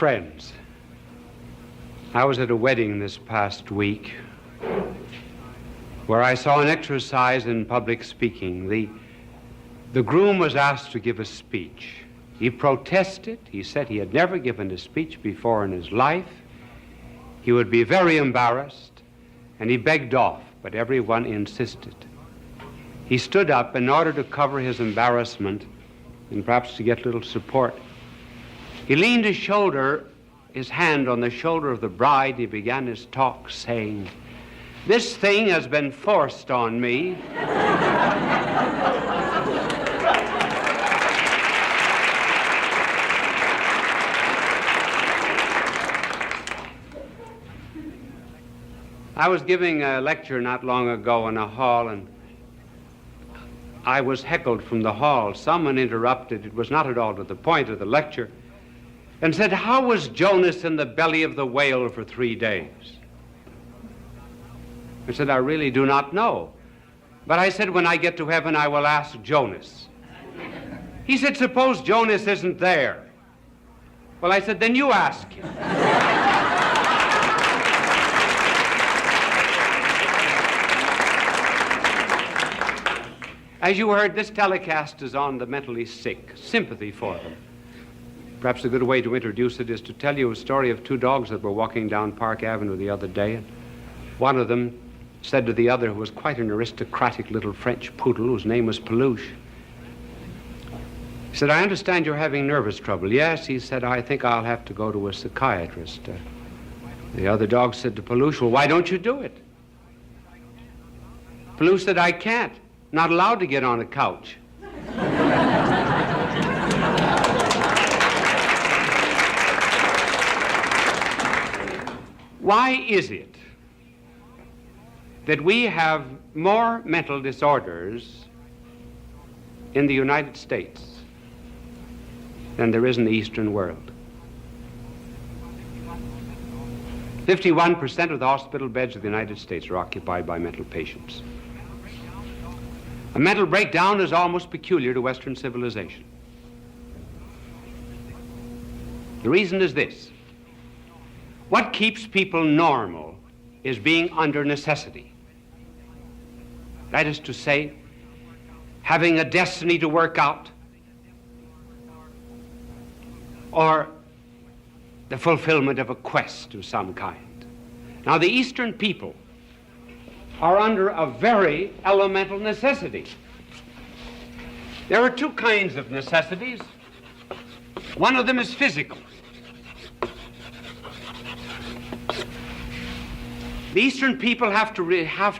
Friends, I was at a wedding this past week where I saw an exercise in public speaking. The groom was asked to give a speech. He protested. He said he had never given a speech before in his life. He would be very embarrassed, and he begged off, but everyone insisted. He stood up in order to cover his embarrassment and perhaps to get a little support. He leaned his hand on the shoulder of the bride. He began his talk saying, "This thing has been forced on me." I was giving a lecture not long ago in a hall, and I was heckled from the hall. Someone interrupted, it was not at all to the point of the lecture, and said, "How was Jonas in the belly of the whale for 3 days?" I said, "I really do not know. But I said, when I get to heaven, I will ask Jonas." He said, "Suppose Jonas isn't there." Well, I said, "Then you ask him." As you heard, this telecast is on the mentally sick, sympathy for them. Perhaps a good way to introduce it is to tell you a story of 2 dogs that were walking down Park Avenue the other day, and one of them said to the other, who was quite an aristocratic little French poodle whose name was Peluche, he said, "I understand you're having nervous trouble." "Yes," he said, "I think I'll have to go to a psychiatrist." The other dog said to Peluche, "Well, why don't you do it?" Peluche said, "I can't. Not allowed to get on a couch." Why is it that we have more mental disorders in the United States than there is in the Eastern world? 51% of the hospital beds of the United States are occupied by mental patients. A mental breakdown is almost peculiar to Western civilization. The reason is this: what keeps people normal is being under necessity. That is to say, having a destiny to work out, or the fulfillment of a quest of some kind. Now, the Eastern people are under a very elemental necessity. There are 2 kinds of necessities. One of them is physical. The Eastern people have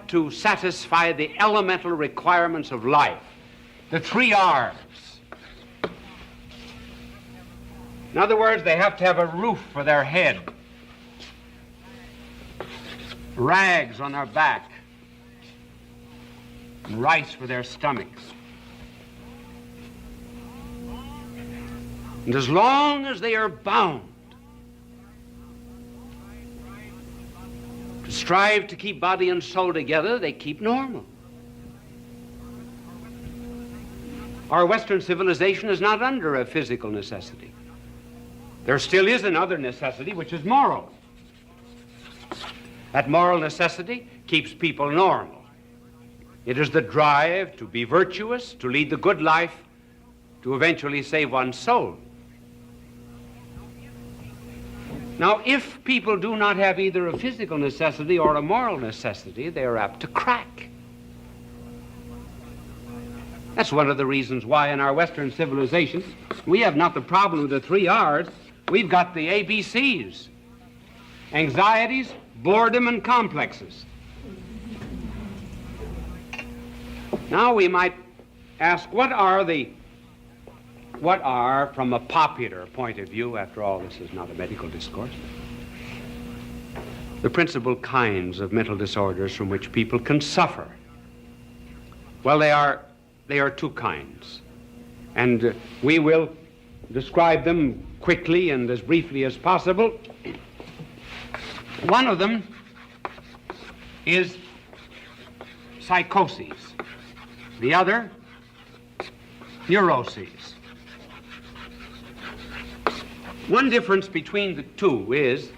to satisfy the elemental requirements of life, the 3 R's. In other words, they have to have a roof for their head, rags on their back, and rice for their stomachs. And as long as they are bound to strive to keep body and soul together, they keep normal. Our Western civilization is not under a physical necessity. There still is another necessity, which is moral. That moral necessity keeps people normal. It is the drive to be virtuous, to lead the good life, to eventually save one's soul. Now, if people do not have either a physical necessity or a moral necessity, they are apt to crack. That's one of the reasons why in our Western civilization we have not the problem of the 3 R's, we've got the ABCs: anxieties, boredom, and complexes. Now we might ask, what are, from a popular point of view, after all this is not a medical discourse, the principal kinds of mental disorders from which people can suffer? Well, they are 2 kinds, and we will describe them quickly and as briefly as possible. One of them is psychoses. The other, neuroses. One difference between the two is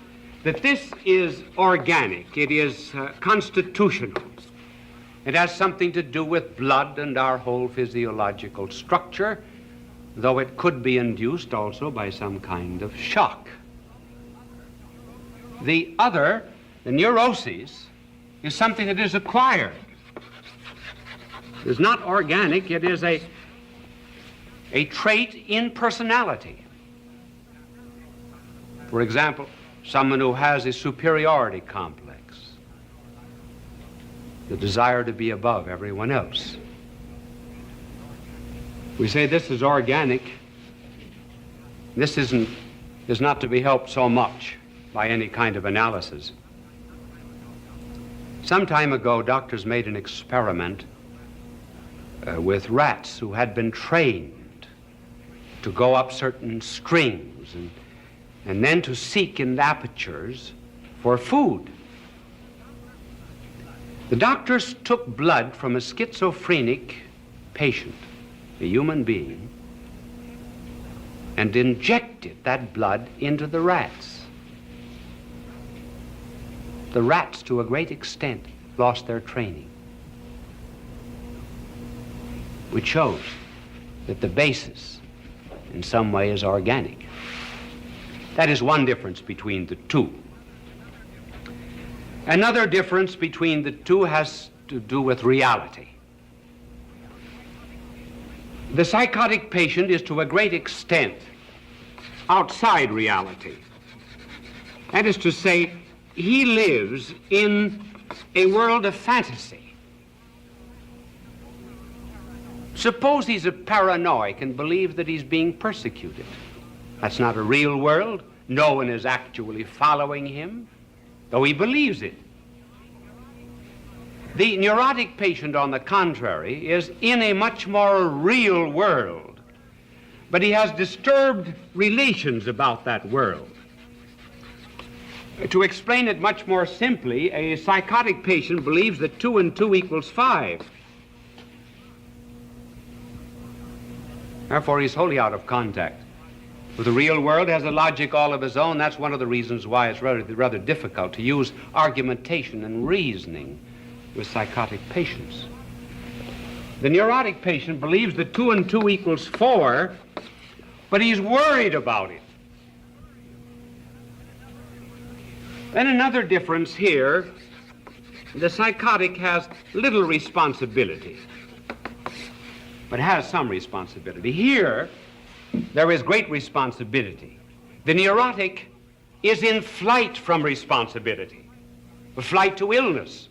that this is organic. It is constitutional. It has something to do with blood and our whole physiological structure, though it could be induced also by some kind of shock. The other, the neuroses, is something that is acquired. It is not organic, it is a trait in personality. For example, someone who has a superiority complex, the desire to be above everyone else. We say this is organic. This is not to be helped so much by any kind of analysis. Some time ago, doctors made an experiment with rats who had been trained to go up certain strings and then to seek in apertures for food. The doctors took blood from a schizophrenic patient, a human being, and injected that blood into the rats. The rats, to a great extent, lost their training, which shows that the basis in some way is organic. That is one difference between the two. Another difference between the two has to do with reality. The psychotic patient is to a great extent outside reality. That is to say, he lives in a world of fantasy. Suppose he's a paranoic and believes that he's being persecuted. That's not a real world. No one is actually following him, though he believes it. The neurotic patient, on the contrary, is in a much more real world, but he has disturbed relations about that world. To explain it much more simply, a psychotic patient believes that 2 and 2 equals 5. Therefore, he's wholly out of contact with the real world, has a logic all of his own. That's one of the reasons why it's rather difficult to use argumentation and reasoning with psychotic patients. The neurotic patient believes that 2 and 2 equals 4, but he's worried about it. Then another difference here, the psychotic has little responsibility, but has some responsibility. Here, there is great responsibility. The neurotic is in flight from responsibility, a flight to illness.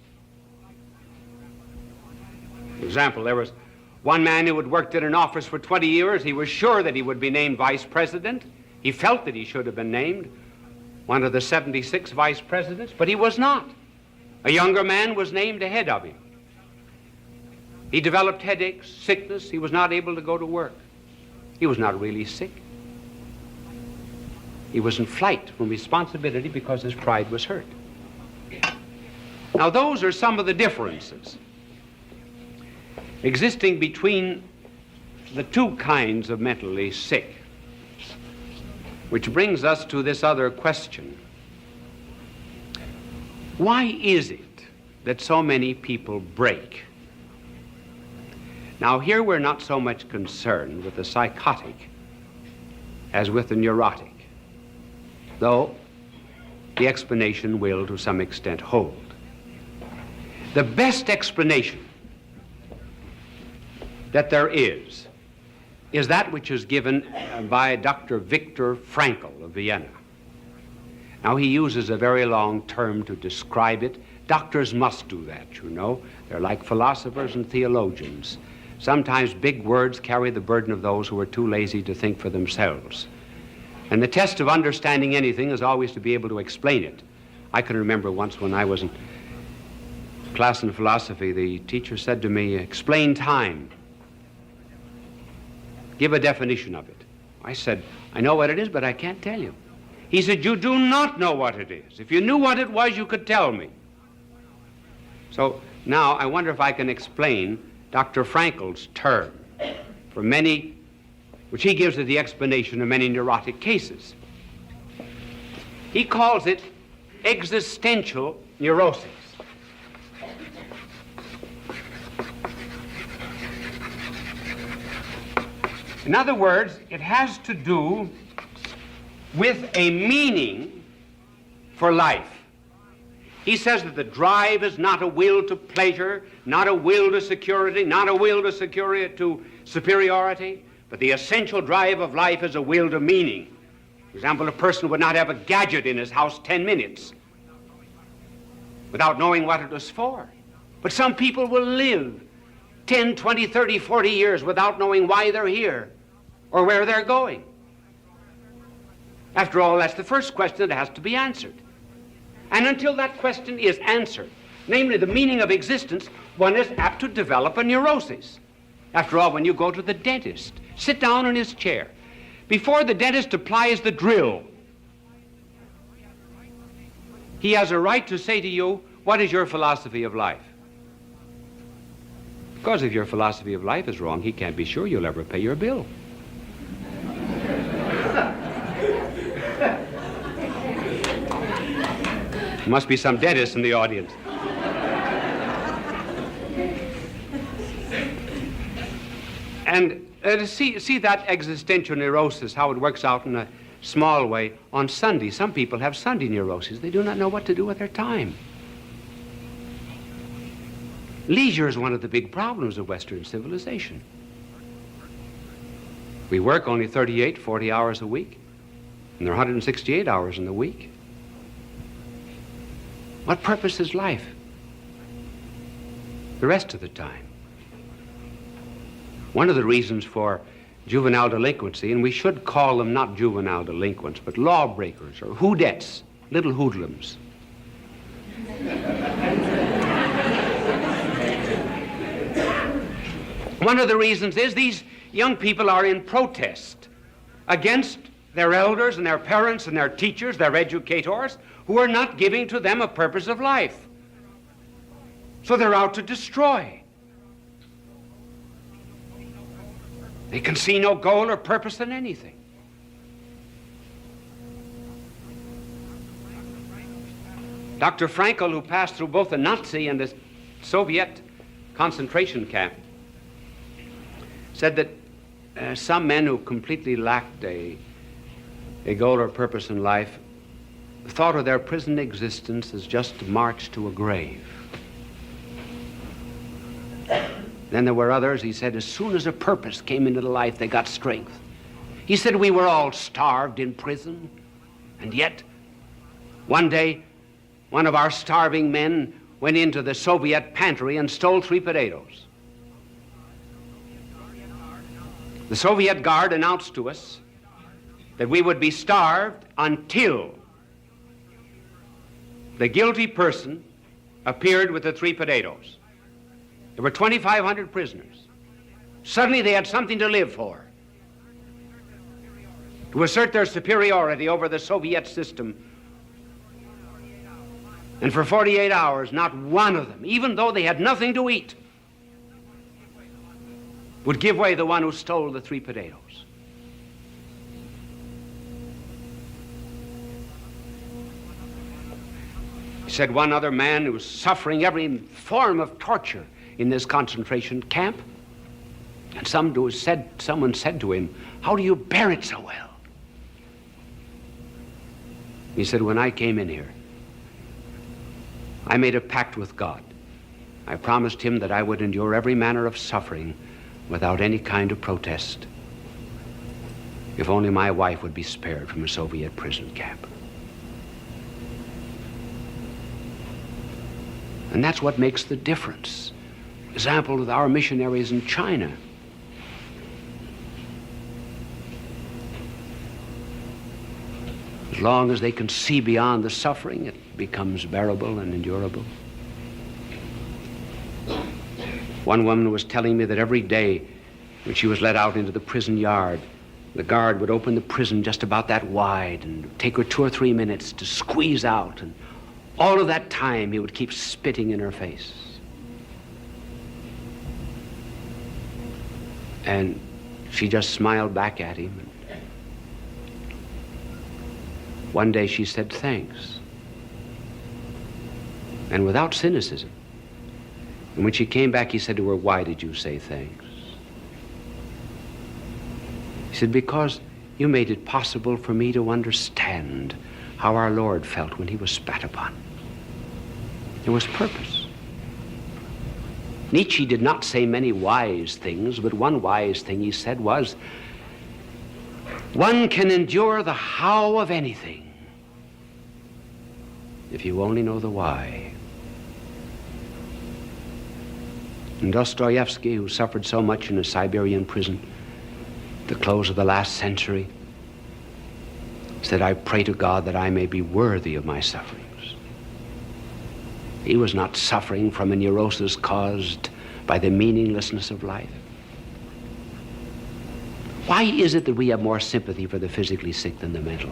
For example, there was one man who had worked in an office for 20 years. He was sure that he would be named vice president. He felt that he should have been named one of the 76 vice presidents, but he was not. A younger man was named ahead of him. He developed headaches, sickness. He was not able to go to work. He was not really sick. He was in flight from responsibility because his pride was hurt. Now, those are some of the differences existing between the two kinds of mentally sick, which brings us to this other question. Why is it that so many people break? Now, here we're not so much concerned with the psychotic as with the neurotic, though the explanation will, to some extent, hold. The best explanation that there is that which is given by Dr. Viktor Frankl of Vienna. Now, he uses a very long term to describe it. Doctors must do that, you know. They're like philosophers and theologians. Sometimes big words carry the burden of those who are too lazy to think for themselves. And the test of understanding anything is always to be able to explain it. I can remember once when I was in class in philosophy, the teacher said to me, "Explain time. Give a definition of it." I said, "I know what it is, but I can't tell you." He said, "You do not know what it is. If you knew what it was, you could tell me." So now I wonder if I can explain Dr. Frankl's term for many, which he gives as the explanation of many neurotic cases. He calls it existential neurosis. In other words, it has to do with a meaning for life. He says that the drive is not a will to pleasure, not a will to security, not a will to superiority, but the essential drive of life is a will to meaning. For example, a person would not have a gadget in his house 10 minutes without knowing what it was for. But some people will live 10, 20, 30, 40 years without knowing why they're here or where they're going. After all, that's the first question that has to be answered. And until that question is answered, namely the meaning of existence, one is apt to develop a neurosis. After all, when you go to the dentist, sit down in his chair. Before the dentist applies the drill, he has a right to say to you, what is your philosophy of life? Because if your philosophy of life is wrong, he can't be sure you'll ever pay your bill. There must be some dentists in the audience. And to see that existential neurosis, how it works out in a small way on Sunday. Some people have Sunday neuroses. They do not know what to do with their time. Leisure is one of the big problems of Western civilization. We work only 38, 40 hours a week, and there are 168 hours in the week. What purpose is life the rest of the time? One of the reasons for juvenile delinquency, and we should call them not juvenile delinquents, but lawbreakers or hoodettes, little hoodlums. One of the reasons is these young people are in protest against their elders and their parents and their teachers, their educators, who are not giving to them a purpose of life. So they're out to destroy. They can see no goal or purpose in anything. Dr. Frankl, who passed through both the Nazi and the Soviet concentration camp, said that some men who completely lacked a goal or purpose in life thought of their prison existence as just a march to a grave. Then there were others, he said, as soon as a purpose came into the life, they got strength. He said, we were all starved in prison, and yet one day one of our starving men went into the Soviet pantry and stole 3 potatoes. The Soviet guard announced to us that we would be starved until the guilty person appeared with the 3 potatoes. There were 2,500 prisoners. Suddenly they had something to live for, to assert their superiority over the Soviet system. And for 48 hours, not one of them, even though they had nothing to eat, would give way the one who stole the 3 potatoes. He said one other man who was suffering every form of torture in this concentration camp, and someone said to him, how do you bear it so well? He said, when I came in here, I made a pact with God. I promised him that I would endure every manner of suffering without any kind of protest, if only my wife would be spared from a Soviet prison camp. And that's what makes the difference. Example with our missionaries in China. As long as they can see beyond the suffering, it becomes bearable and endurable. One woman was telling me that every day when she was let out into the prison yard, the guard would open the prison just about that wide and take her 2 or 3 minutes to squeeze out, and all of that time he would keep spitting in her face. And she just smiled back at him. One day she said, "Thanks." And without cynicism. And when she came back, he said to her, "Why did you say thanks?" He said, "Because you made it possible for me to understand how our Lord felt when he was spat upon." There was purpose. Nietzsche did not say many wise things, but one wise thing he said was, "One can endure the how of anything if you only know the why." And Dostoevsky, who suffered so much in a Siberian prison at the close of the last century, said, "I pray to God that I may be worthy of my sufferings." He was not suffering from a neurosis caused by the meaninglessness of life. Why is it that we have more sympathy for the physically sick than the mental?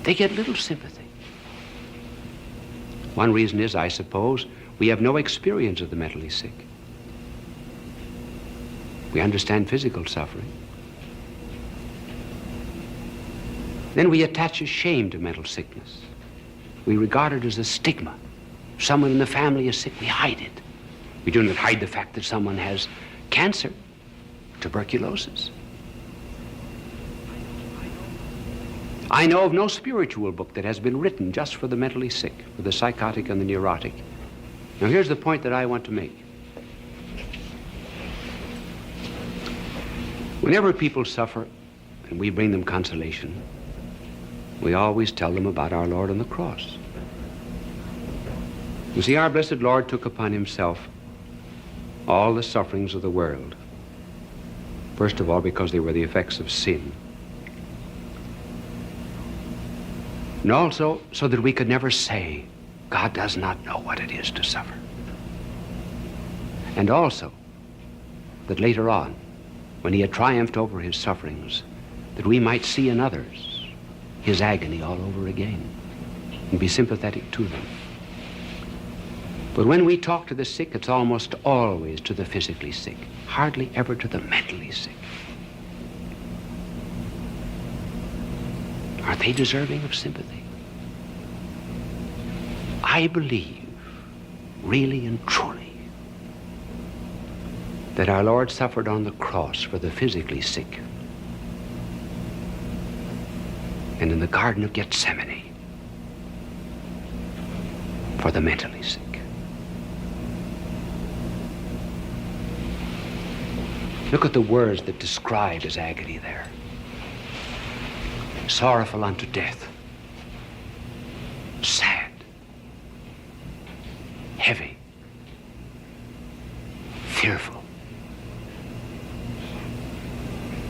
They get little sympathy. One reason is, I suppose, we have no experience of the mentally sick. We understand physical suffering. Then we attach a shame to mental sickness. We regard it as a stigma. If someone in the family is sick, we hide it. We do not hide the fact that someone has cancer, tuberculosis. I know of no spiritual book that has been written just for the mentally sick, for the psychotic and the neurotic. Now here's the point that I want to make. Whenever people suffer and we bring them consolation, we always tell them about our Lord on the cross. You see, our blessed Lord took upon himself all the sufferings of the world. First of all, because they were the effects of sin. And also, so that we could never say, God does not know what it is to suffer. And also, that later on, when he had triumphed over his sufferings, that we might see in others his agony all over again and be sympathetic to them. But when we talk to the sick, it's almost always to the physically sick, hardly ever to the mentally sick. Are they deserving of sympathy? I believe, really and truly, that our Lord suffered on the cross for the physically sick, and in the Garden of Gethsemane for the mentally sick. Look at the words that describe his agony there. Sorrowful unto death, sad, heavy, fearful.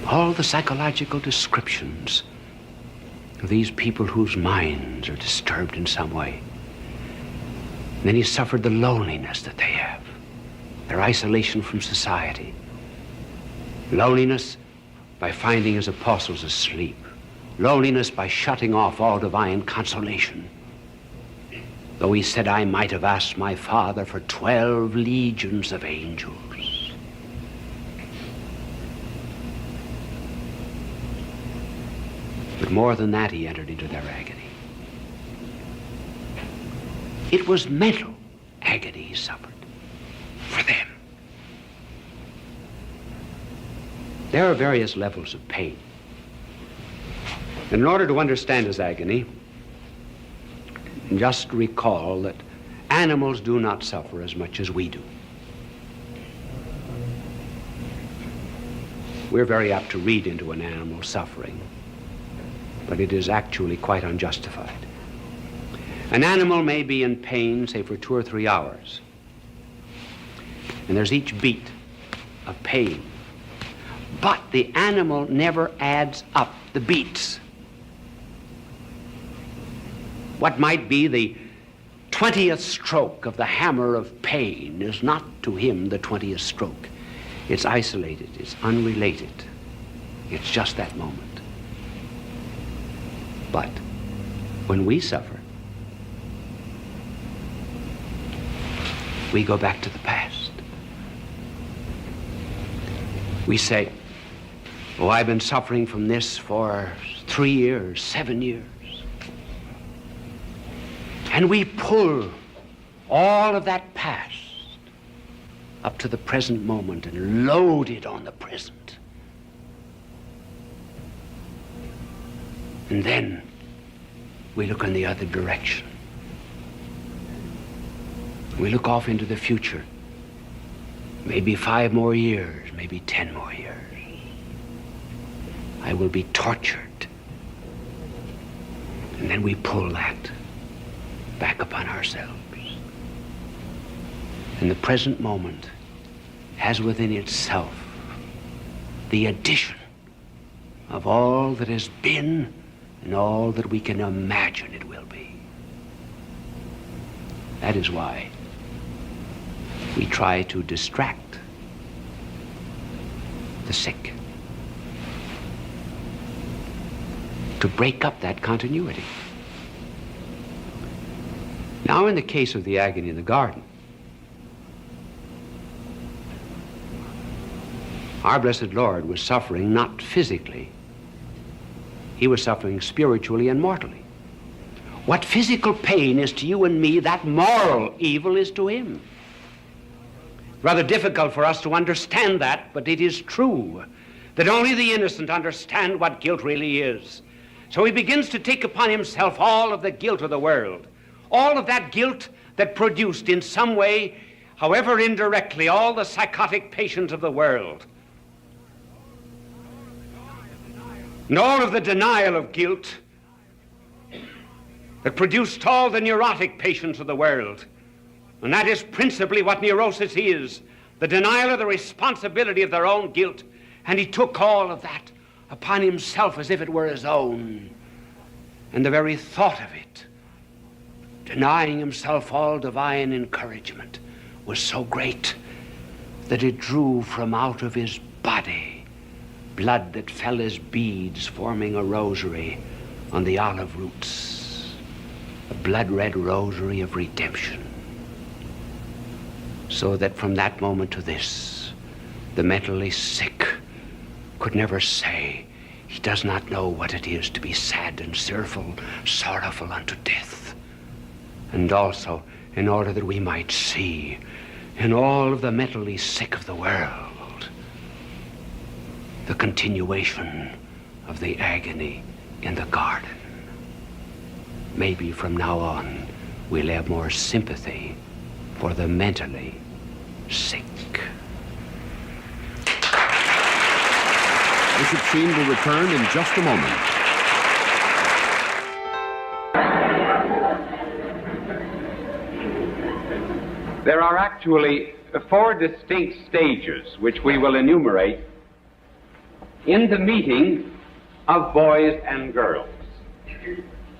All the psychological descriptions of these people whose minds are disturbed in some way. And then he suffered the loneliness that they have, their isolation from society. Loneliness by finding his apostles asleep. Loneliness by shutting off all divine consolation. Though he said, I might have asked my Father for 12 legions of angels. But more than that, he entered into their agony. It was mental agony he suffered for them. There are various levels of pain. In order to understand his agony, just recall that animals do not suffer as much as we do. We're very apt to read into an animal suffering, but it is actually quite unjustified. An animal may be in pain, say, for 2 or 3 hours, and there's each beat of pain. But the animal never adds up the beats. What might be the 20th stroke of the hammer of pain is not to him the 20th stroke. It's isolated, it's unrelated. It's just that moment. But when we suffer, we go back to the past. We say, oh, I've been suffering from this for 3 years, 7 years. And we pull all of that past up to the present moment and load it on the present. And then we look in the other direction. We look off into the future. Maybe 5 more years, maybe 10 more years. I will be tortured. And then we pull that back upon ourselves. And the present moment has within itself the addition of all that has been and all that we can imagine it will be. That is why we try to distract the sick, to break up that continuity. Now, in the case of the agony in the garden, our blessed Lord was suffering not physically. He was suffering spiritually and mortally. What physical pain is to you and me, that moral evil is to him. Rather difficult for us to understand that, but it is true that only the innocent understand what guilt really is. So he begins to take upon himself all of the guilt of the world, all of that guilt that produced in some way, however indirectly, all the psychotic patients of the world. And all of the denial of guilt that produced all the neurotic patients of the world. And that is principally what neurosis is, the denial of the responsibility of their own guilt. And he took all of that upon himself as if it were his own. And the very thought of it, denying himself all divine encouragement, was so great that it drew from out of his body blood that fell as beads forming a rosary on the olive roots, a blood-red rosary of redemption. So that from that moment to this, the mentally sick could never say he does not know what it is to be sad and sorrowful unto death. And also, in order that we might see in all of the mentally sick of the world the continuation of the agony in the garden. Maybe from now on we'll have more sympathy for the mentally sick. Bishop Sheen will return in just a moment. There are actually 4 distinct stages which we will enumerate in the meeting of boys and girls.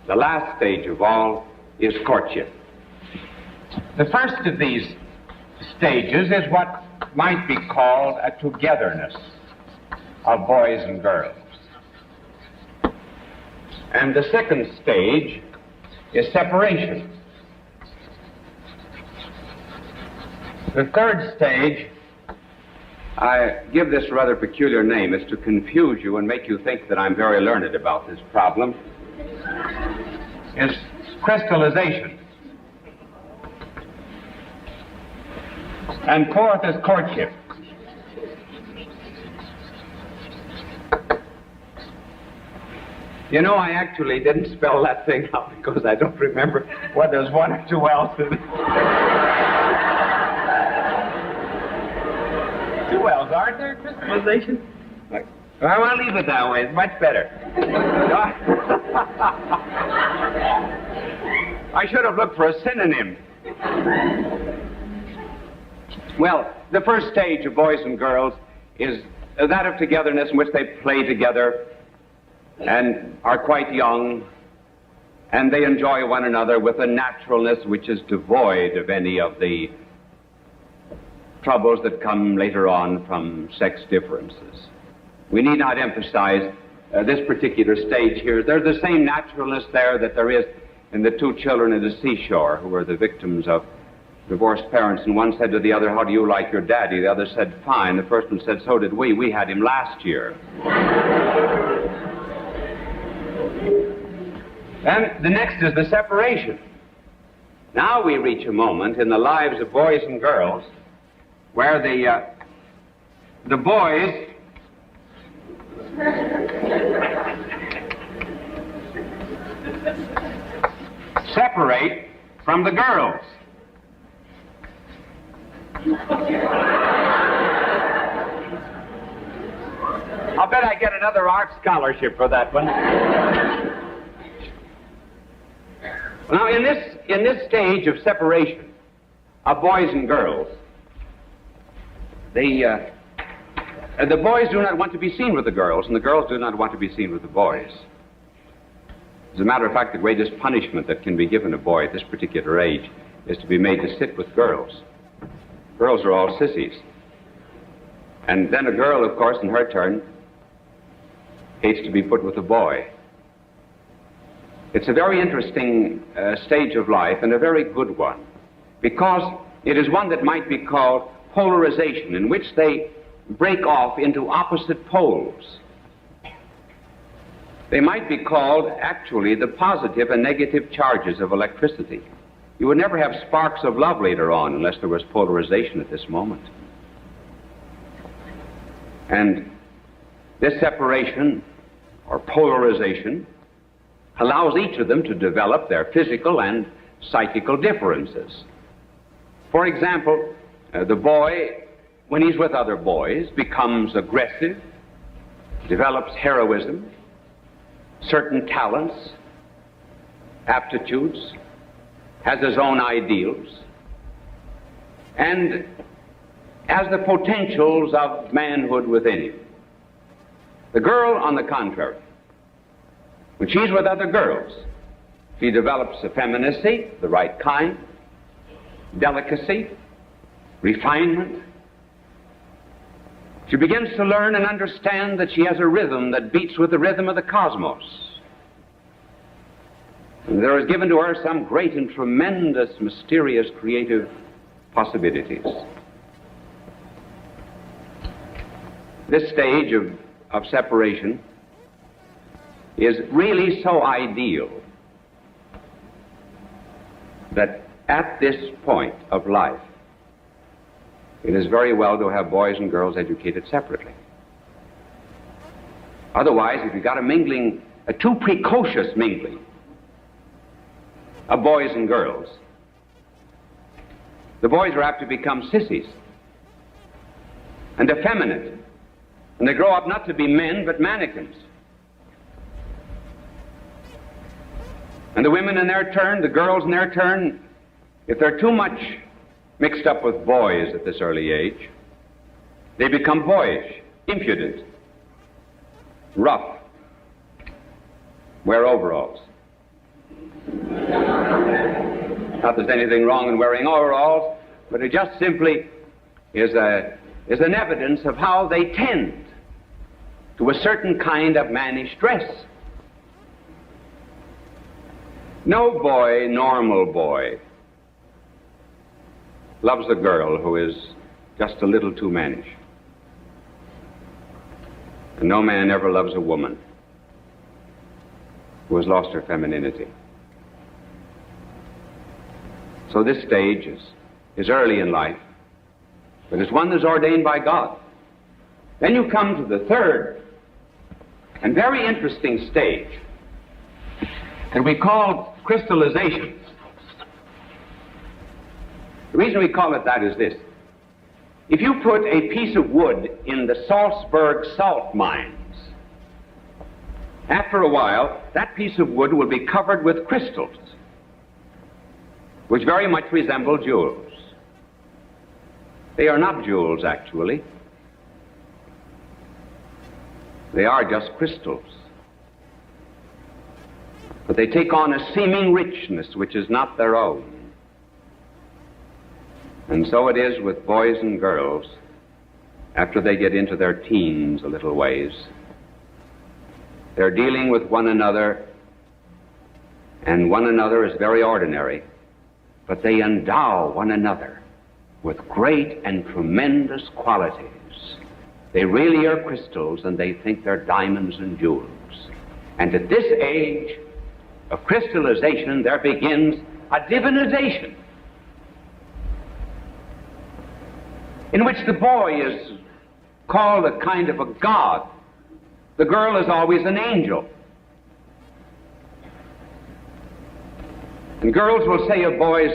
The last stage of all is courtship. The first of these stages is what might be called a togetherness of boys and girls. And the second stage is separation. The third stage, I give this rather peculiar name, is to confuse you and make you think that I'm very learned about this problem, is crystallization. And fourth is courtship. You know, I actually didn't spell that thing out because I don't remember whether there's 1 or 2 L's in it. 2 L's, aren't there? Crystallization? Well, I'll leave it that way. It's much better. I should have looked for a synonym. Well, the first stage of boys and girls is that of togetherness in which they play together and are quite young, and they enjoy one another with a naturalness which is devoid of any of the troubles that come later on from sex differences. We need not emphasize this particular stage here. There's the same naturalness there that there is in the 2 children at the seashore who were the victims of divorced parents, and one said to the other, "How do you like your daddy?" The other said, "Fine." The first one said, "So did we. We had him last year." Then the next is the separation. Now we reach a moment in the lives of boys and girls where the boys separate from the girls. I'll bet I get another art scholarship for that one. Now, in this stage of separation of boys and girls, the boys do not want to be seen with the girls, and the girls do not want to be seen with the boys. As a matter of fact, the greatest punishment that can be given a boy at this particular age is to be made to sit with girls. Girls are all sissies. And then a girl, of course, in her turn, hates to be put with a boy. It's a very interesting stage of life, and a very good one, because it is one that might be called polarization, in which they break off into opposite poles. They might be called, actually, the positive and negative charges of electricity. You would never have sparks of love later on unless there was polarization at this moment. And this separation, or polarization, allows each of them to develop their physical and psychical differences. For example, the boy, when he's with other boys, becomes aggressive, develops heroism, certain talents, aptitudes, has his own ideals, and has the potentials of manhood within him. The girl, on the contrary, when she's with other girls, she develops effeminacy, the right kind, delicacy, refinement. She begins to learn and understand that she has a rhythm that beats with the rhythm of the cosmos. And there is given to her some great and tremendous, mysterious, creative possibilities. This stage of separation is really so ideal that at this point of life, it is very well to have boys and girls educated separately. Otherwise, if you've got a too precocious mingling of boys and girls, the boys are apt to become sissies and effeminate, and they grow up not to be men but mannequins. And the women in their turn, the girls in their turn, if they're too much mixed up with boys at this early age, they become boyish, impudent, rough, wear overalls. Not that there's anything wrong in wearing overalls, but it just simply is an evidence of how they tend to a certain kind of mannish dress. No boy, normal boy, loves a girl who is just a little too mannish. And no man ever loves a woman who has lost her femininity. So this stage is early in life, but it's one that's ordained by God. Then you come to the third and very interesting stage that we call crystallization. The reason we call it that is this. If you put a piece of wood in the Salzburg salt mines, after a while, that piece of wood will be covered with crystals, which very much resemble jewels. They are not jewels, actually. They are just crystals. But they take on a seeming richness which is not their own. And so it is with boys and girls after they get into their teens a little ways. They're dealing with one another, and one another is very ordinary, but they endow one another with great and tremendous qualities. They really are crystals, and they think they're diamonds and jewels. And at this age, of crystallization, there begins a divinization, in which the boy is called a kind of a god. The girl is always an angel. And girls will say of boys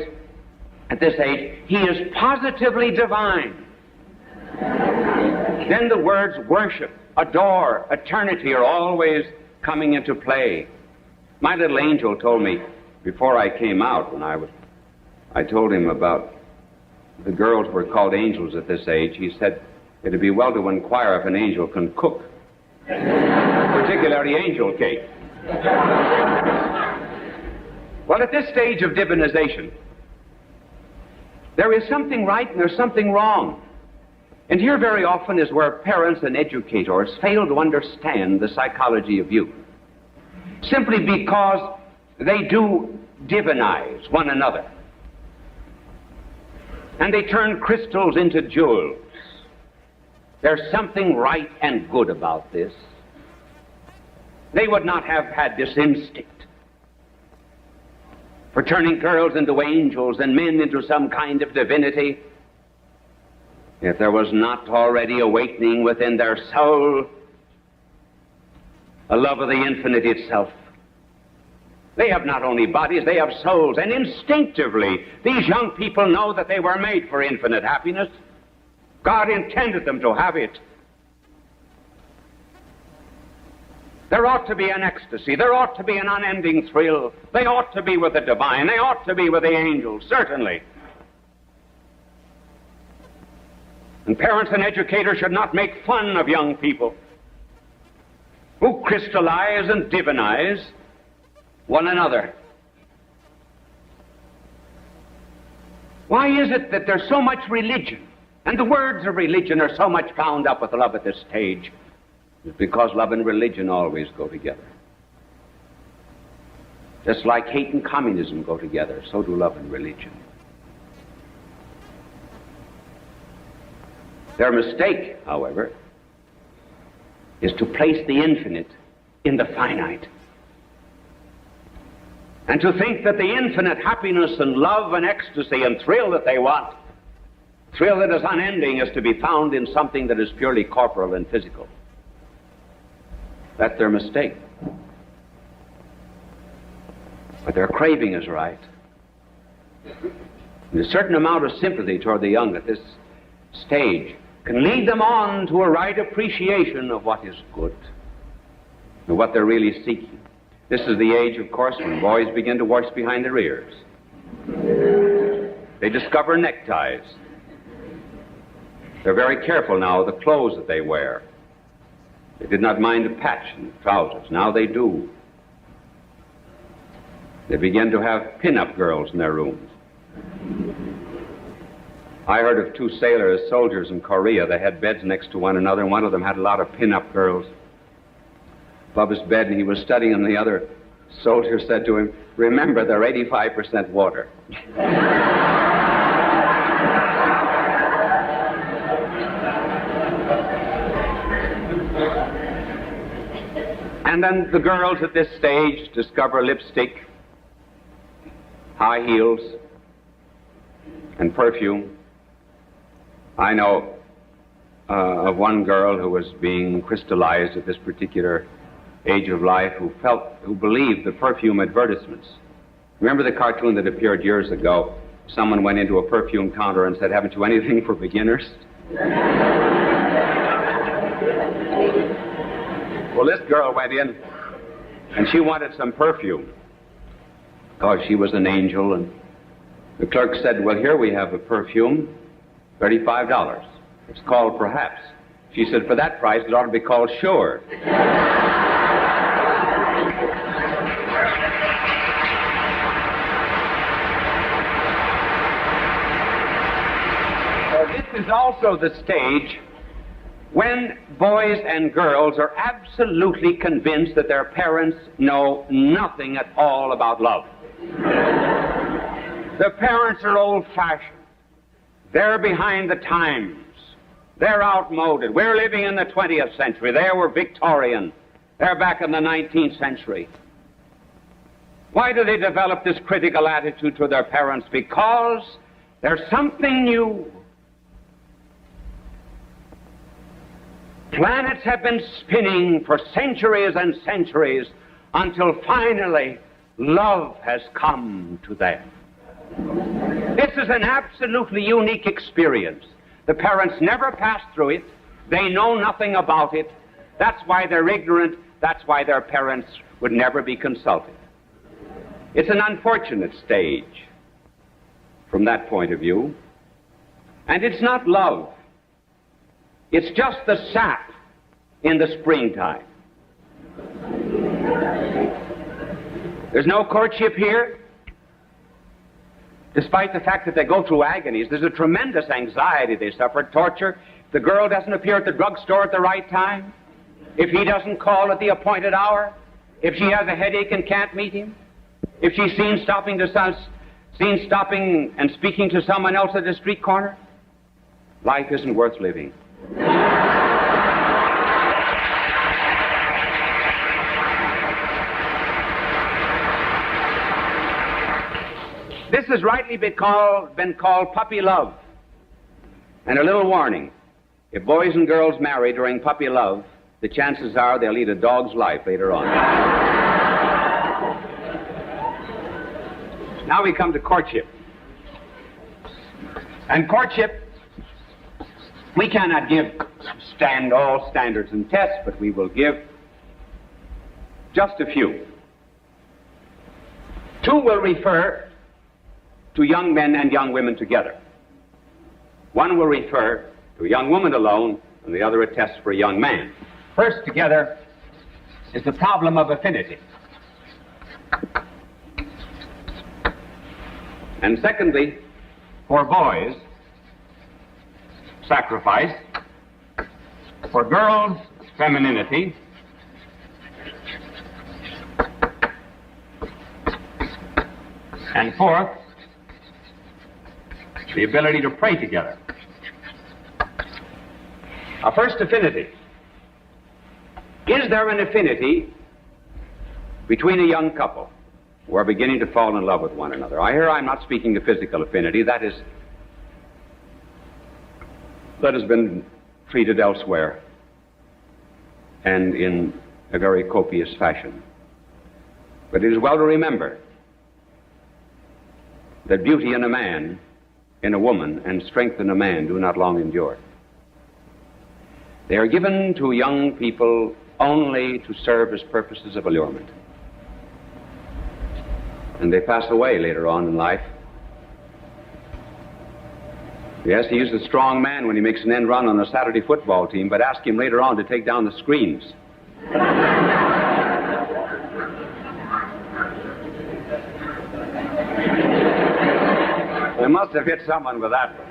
at this age, he is positively divine. Then the words worship, adore, eternity are always coming into play. My little angel told me before I came out, I told him about the girls were called angels at this age. He said it'd be well to inquire if an angel can cook, particularly angel cake. Well, at this stage of divinization, there is something right and there's something wrong. And here very often is where parents and educators fail to understand the psychology of youth, simply because they do divinize one another. And they turn crystals into jewels. There's something right and good about this. They would not have had this instinct for turning girls into angels and men into some kind of divinity if there was not already awakening within their soul a love of the infinite itself. They have not only bodies, they have souls, and instinctively these young people know that they were made for infinite happiness. God intended them to have it. There ought to be an ecstasy. There ought to be an unending thrill. They ought to be with the divine. They ought to be with the angels, certainly. And parents and educators should not make fun of young people who crystallize and divinize one another. Why is it that there's so much religion, and the words of religion are so much bound up with love at this stage? It's because love and religion always go together. Just like hate and communism go together, so do love and religion. Their mistake, however, is to place the infinite in the finite, and to think that the infinite happiness and love and ecstasy and thrill that they want, thrill that is unending, is to be found in something that is purely corporal and physical. That's their mistake. But their craving is right. And a certain amount of sympathy toward the young at this stage can lead them on to a right appreciation of what is good and what they're really seeking. This is the age, of course, when boys begin to wash behind their ears. They discover neckties. They're very careful now of the clothes that they wear. They did not mind a patch in the trousers. Now they do. They begin to have pin-up girls in their rooms. I heard of two soldiers in Korea. They had beds next to one another, and one of them had a lot of pin-up girls above his bed, and he was studying, and the other soldier said to him, "Remember, they're 85% water." And then the girls at this stage discover lipstick, high heels, and perfume. I know of one girl who was being crystallized at this particular age of life who believed the perfume advertisements. Remember the cartoon that appeared years ago? Someone went into a perfume counter and said, "Haven't you anything for beginners?" Well, this girl went in, and she wanted some perfume, because she was an angel, and the clerk said, "Well, here we have a perfume, $35. It's called Perhaps." She said, "For that price, it ought to be called Sure." This is also the stage when boys and girls are absolutely convinced that their parents know nothing at all about love. The parents are old-fashioned. They're behind the times. They're outmoded. We're living in the 20th century. They were Victorian. They're back in the 19th century. Why do they develop this critical attitude to their parents? Because there's something new. Planets have been spinning for centuries and centuries until finally love has come to them. This is an absolutely unique experience. The parents never passed through it. They know nothing about it. That's why they're ignorant. That's why their parents would never be consulted. It's an unfortunate stage from that point of view. And it's not love. It's just the sap in the springtime. There's no courtship here. Despite the fact that they go through agonies, there's a tremendous anxiety they suffer, torture. If the girl doesn't appear at the drugstore at the right time, if he doesn't call at the appointed hour, if she has a headache and can't meet him, if she's seen stopping and speaking to someone else at the street corner, life isn't worth living. This has rightly been called puppy love. And a little warning, if boys and girls marry during puppy love, the chances are they'll lead a dog's life later on. Now we come to courtship. And courtship, we cannot give all standards and tests, but we will give just a few. Two will refer to young men and young women together. One will refer to a young woman alone, and the other a test for a young man. First together is the problem of affinity. And secondly, for boys, sacrifice. For girls, femininity. And fourth, the ability to pray together. Now, first, affinity. Is there an affinity between a young couple who are beginning to fall in love with one another? I'm not speaking of physical affinity. That has been treated elsewhere and in a very copious fashion. But it is well to remember that beauty in a man, in a woman, and strength in a man do not long endure. They are given to young people only to serve as purposes of allurement. And they pass away later on in life. Yes, he is a strong man when he makes an end run on a Saturday football team, but ask him later on to take down the screens. I must have hit someone with that one.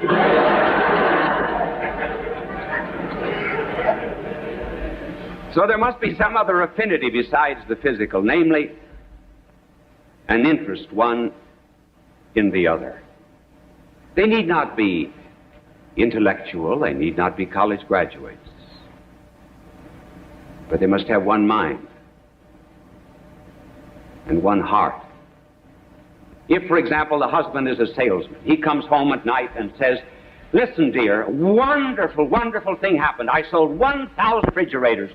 So there must be some other affinity besides the physical, namely an interest one in the other. They need not be intellectual, they need not be college graduates, but they must have one mind and one heart. If, for example, the husband is a salesman, he comes home at night and says, "Listen, dear, wonderful, wonderful thing happened. I sold 1,000 refrigerators."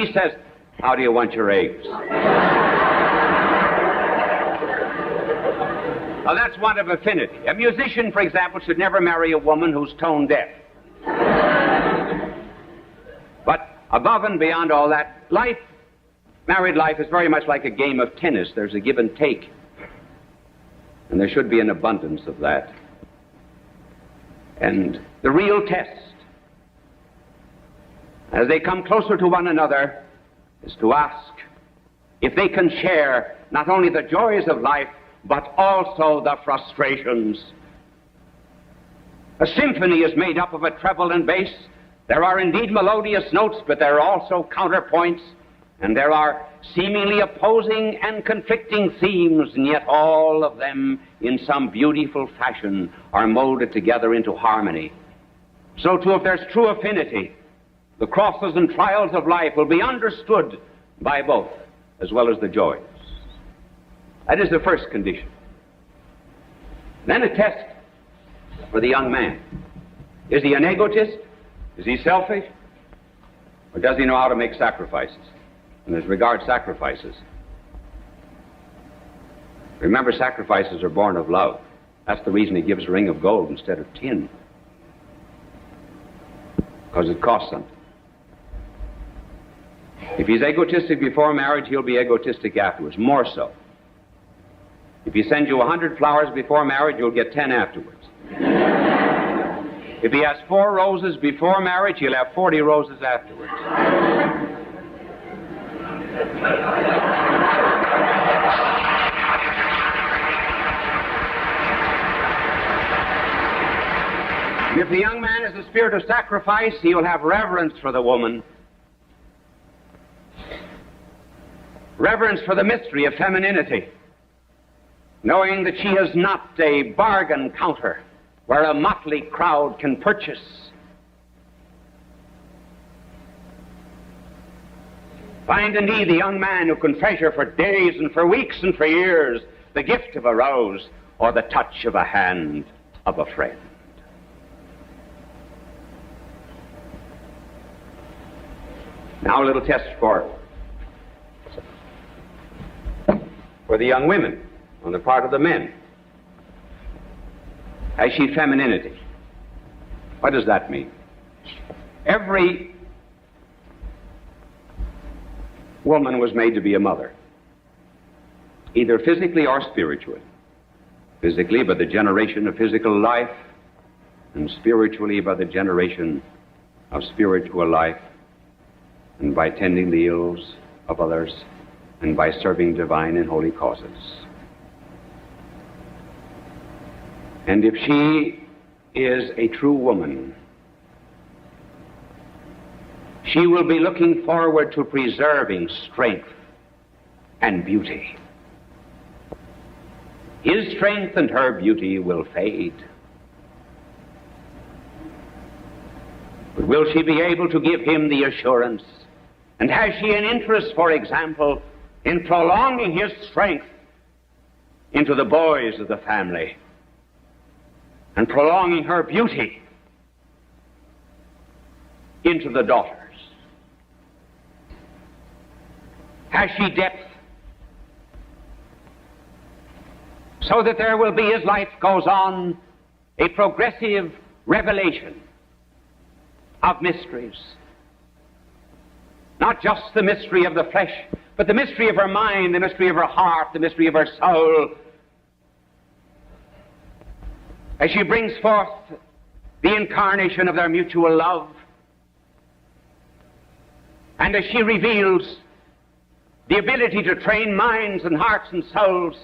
she says, "How do you want your eggs?" Now, that's one of affinity. A musician, for example, should never marry a woman who's tone deaf. But above and beyond all that, married life is very much like a game of tennis. There's a give and take. And there should be an abundance of that. And the real test, as they come closer to one another, is to ask if they can share not only the joys of life, but also the frustrations. A symphony is made up of a treble and bass. There are indeed melodious notes, but there are also counterpoints, and there are seemingly opposing and conflicting themes, and yet all of them, in some beautiful fashion, are molded together into harmony. So too, if there's true affinity, the crosses and trials of life will be understood by both, as well as the joys. That is the first condition. Then a test for the young man. Is he an egotist? Is he selfish? Or does he know how to make sacrifices? And as regards sacrifices, remember, sacrifices are born of love. That's the reason he gives a ring of gold instead of tin. Because it costs something. If he's egotistic before marriage, he'll be egotistic afterwards, more so. If he sends you 100 flowers before marriage, you'll get 10 afterwards. If he has 4 roses before marriage, he'll have 40 roses afterwards. If the young man has a spirit of sacrifice, he will have reverence for the woman. Reverence for the mystery of femininity, knowing that she is not a bargain counter where a motley crowd can purchase. Find indeed the young man who can treasure for days and for weeks and for years the gift of a rose or the touch of a hand of a friend. Now a little test for the young women on the part of the men. Has she femininity? What does that mean? Every woman was made to be a mother, either physically or spiritually. Physically by the generation of physical life, and spiritually by the generation of spiritual life, and by tending the ills of others, and by serving divine and holy causes. And if she is a true woman, she will be looking forward to preserving strength and beauty. His strength and her beauty will fade. But will she be able to give him the assurance? And has she an interest, for example, in prolonging his strength into the boys of the family and prolonging her beauty into the daughters? Has she depth so that there will be, as life goes on, a progressive revelation of mysteries? Not just the mystery of the flesh, but the mystery of her mind, the mystery of her heart, the mystery of her soul. As she brings forth the incarnation of their mutual love, and as she reveals the ability to train minds and hearts and souls,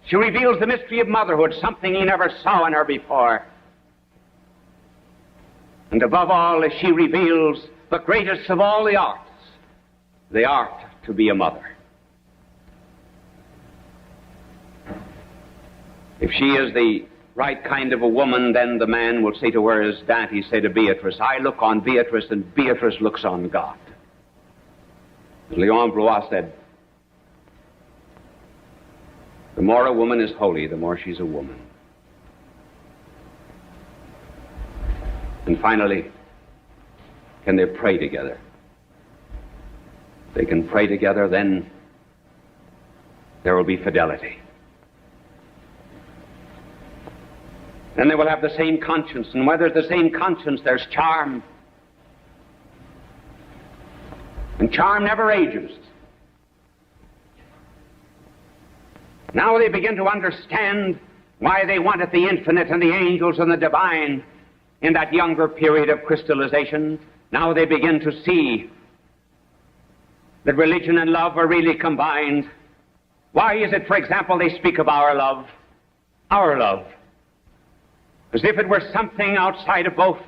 she reveals the mystery of motherhood, something he never saw in her before. And above all, as she reveals the greatest of all the arts, the art to be a mother. If she is the right kind of a woman, then the man will say to her, as Dante said to Beatrice, I look on Beatrice and Beatrice looks on God. As Leon Blois said, the more a woman is holy, the more she's a woman. And finally, can they pray together? They can pray together, then there will be fidelity. Then they will have the same conscience, and where there's the same conscience, there's charm. And charm never ages. Now they begin to understand why they wanted the infinite and the angels and the divine in that younger period of crystallization. Now they begin to see that religion and love are really combined. Why is it, for example, they speak of our love, as if it were something outside of both?